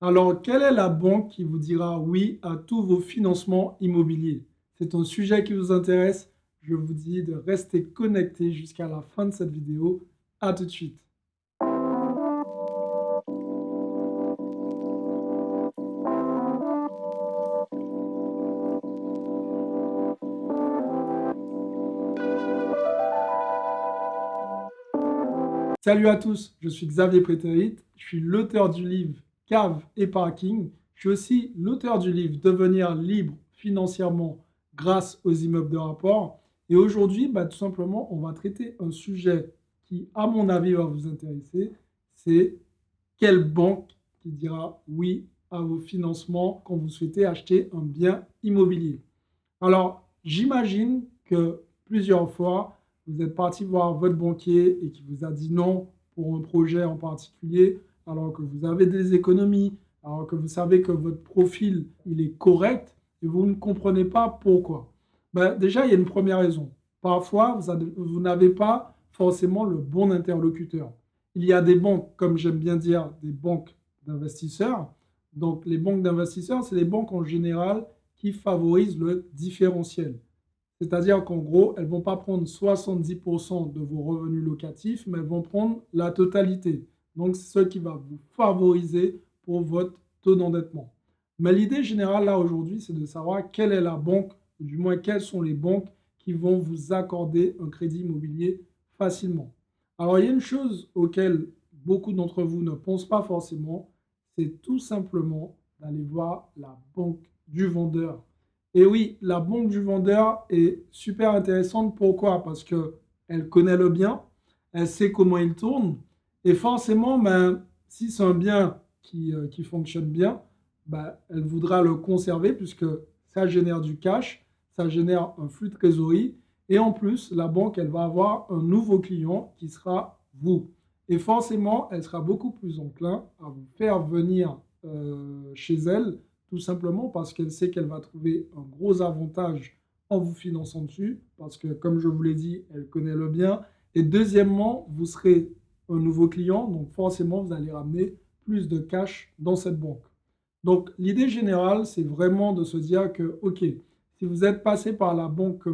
Alors, quelle est la banque qui vous dira oui à tous vos financements immobiliers? C'est un sujet qui vous intéresse? Je vous dis de rester connecté jusqu'à la fin de cette vidéo. À tout de suite. Salut à tous, je suis Xavier Prétérit, je suis l'auteur du livre Cave et Parking. Je suis aussi l'auteur du livre Devenir libre financièrement grâce aux immeubles de rapport. Et aujourd'hui, tout simplement, on va traiter un sujet qui, à mon avis, va vous intéresser. C'est quelle banque qui dira oui à vos financements quand vous souhaitez acheter un bien immobilier. Alors, j'imagine que plusieurs fois, vous êtes parti voir votre banquier et qui vous a dit non pour un projet en particulier, alors que vous avez des économies, alors que vous savez que votre profil, il est correct et vous ne comprenez pas pourquoi. Déjà, il y a une première raison. Parfois, vous n'avez pas forcément le bon interlocuteur. Il y a des banques, comme j'aime bien dire, des banques d'investisseurs. Donc, les banques d'investisseurs, c'est les banques en général qui favorisent le différentiel. C'est-à-dire qu'en gros, elles ne vont pas prendre 70% de vos revenus locatifs, mais elles vont prendre la totalité. Donc, c'est ce qui va vous favoriser pour votre taux d'endettement. Mais l'idée générale, là, aujourd'hui, c'est de savoir quelle est la banque, ou du moins, quelles sont les banques qui vont vous accorder un crédit immobilier facilement. Alors, il y a une chose auquel beaucoup d'entre vous ne pensent pas forcément, c'est tout simplement d'aller voir la banque du vendeur. Et oui, la banque du vendeur est super intéressante. Pourquoi? Parce qu'elle connaît le bien, elle sait comment il tourne. Et forcément, si c'est un bien qui fonctionne bien, elle voudra le conserver puisque ça génère du cash, ça génère un flux de trésorerie. Et en plus, la banque, elle va avoir un nouveau client qui sera vous. Et forcément, elle sera beaucoup plus enclin à vous faire venir chez elle, tout simplement parce qu'elle sait qu'elle va trouver un gros avantage en vous finançant dessus, parce que, comme je vous l'ai dit, elle connaît le bien. Et deuxièmement, vous serez un nouveau client, donc forcément, vous allez ramener plus de cash dans cette banque. Donc, l'idée générale, c'est vraiment de se dire que, OK, si vous êtes passé par la banque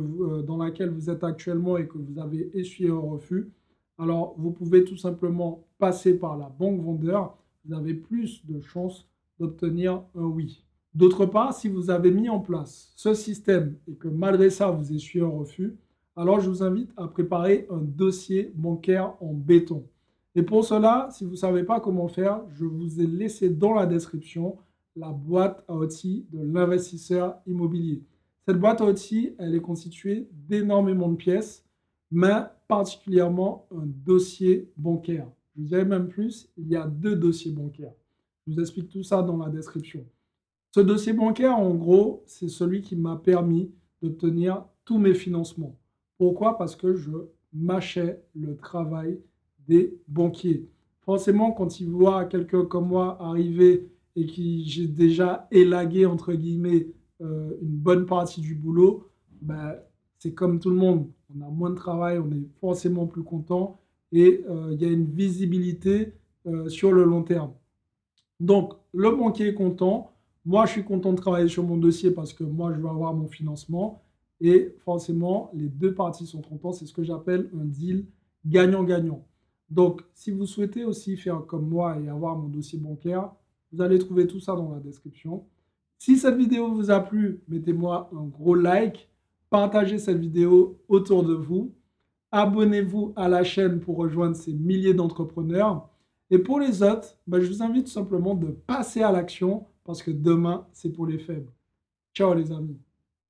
dans laquelle vous êtes actuellement et que vous avez essuyé un refus, alors vous pouvez tout simplement passer par la banque vendeur. Vous avez plus de chances d'obtenir un oui. D'autre part, si vous avez mis en place ce système et que malgré ça, vous essuyez un refus, alors je vous invite à préparer un dossier bancaire en béton. Et pour cela, si vous ne savez pas comment faire, je vous ai laissé dans la description la boîte à outils de l'investisseur immobilier. Cette boîte à outils, elle est constituée d'énormément de pièces, mais particulièrement un dossier bancaire. Je vous dirais même plus, il y a 2 dossiers bancaires. Je vous explique tout ça dans la description. Ce dossier bancaire, en gros, c'est celui qui m'a permis d'obtenir tous mes financements. Pourquoi? Parce que je mâchais le travail des banquiers. Forcément, quand ils voient quelqu'un comme moi arriver et qui j'ai déjà élagué, entre guillemets, une bonne partie du boulot, c'est comme tout le monde. On a moins de travail, on est forcément plus content et il y a une visibilité sur le long terme. Donc, le banquier est content. Moi, je suis content de travailler sur mon dossier parce que moi, je vais avoir mon financement. Et forcément, les deux parties sont contentes. C'est ce que j'appelle un deal gagnant-gagnant. Donc, si vous souhaitez aussi faire comme moi et avoir mon dossier bancaire, vous allez trouver tout ça dans la description. Si cette vidéo vous a plu, mettez-moi un gros like. Partagez cette vidéo autour de vous. Abonnez-vous à la chaîne pour rejoindre ces milliers d'entrepreneurs. Et pour les autres, je vous invite tout simplement de passer à l'action parce que demain, c'est pour les faibles. Ciao les amis.